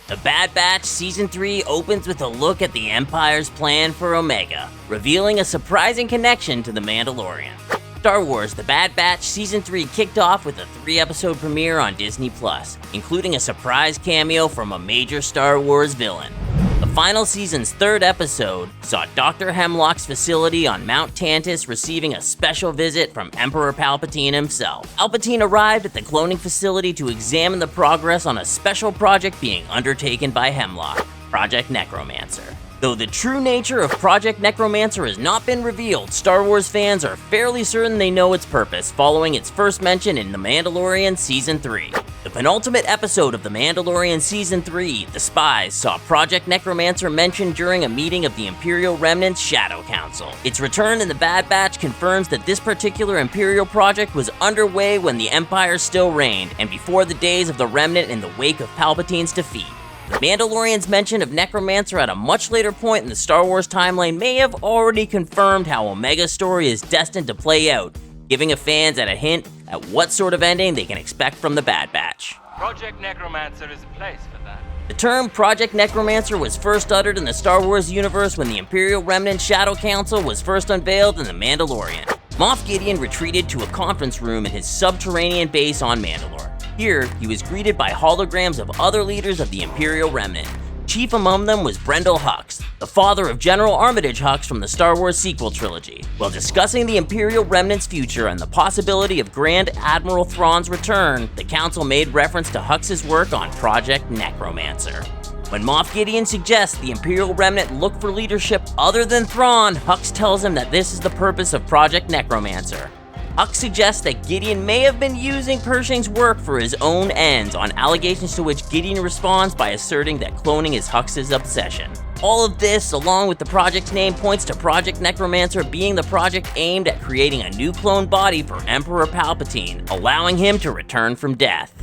The Bad Batch Season 3 opens with a look at the Empire's plan for Omega, revealing a surprising connection to The Mandalorian. Star Wars The Bad Batch Season 3 kicked off with a 3-episode premiere on Disney+, including a surprise cameo from a major Star Wars villain. The final season's 3rd episode saw Dr. Hemlock's facility on Mount Tantiss receiving a special visit from Emperor Palpatine himself. Palpatine arrived at the cloning facility to examine the progress on a special project being undertaken by Hemlock, Project Necromancer. Though the true nature of Project Necromancer has not been revealed, Star Wars fans are fairly certain they know its purpose following its first mention in The Mandalorian Season 3. The penultimate episode of The Mandalorian Season 3, The Spies, saw Project Necromancer mentioned during a meeting of the Imperial Remnant's Shadow Council. Its return in The Bad Batch confirms that this particular Imperial project was underway when the Empire still reigned, and before the days of the Remnant in the wake of Palpatine's defeat. The Mandalorian's mention of Necromancer at a much later point in the Star Wars timeline may have already confirmed how Omega's story is destined to play out, giving fans a hint at what sort of ending they can expect from The Bad Batch. Project Necromancer is a place for that. The term Project Necromancer was first uttered in the Star Wars universe when the Imperial Remnant Shadow Council was first unveiled in The Mandalorian. Moff Gideon retreated to a conference room in his subterranean base on Mandalore. Here, he was greeted by holograms of other leaders of the Imperial Remnant. Chief among them was Brendol Hux, the father of General Armitage Hux from the Star Wars sequel trilogy. While discussing the Imperial Remnant's future and the possibility of Grand Admiral Thrawn's return, the Council made reference to Hux's work on Project Necromancer. When Moff Gideon suggests the Imperial Remnant look for leadership other than Thrawn, Hux tells him that this is the purpose of Project Necromancer. Hux suggests that Gideon may have been using Pershing's work for his own ends, on allegations to which Gideon responds by asserting that cloning is Hux's obsession. All of this, along with the project's name, points to Project Necromancer being the project aimed at creating a new clone body for Emperor Palpatine, allowing him to return from death.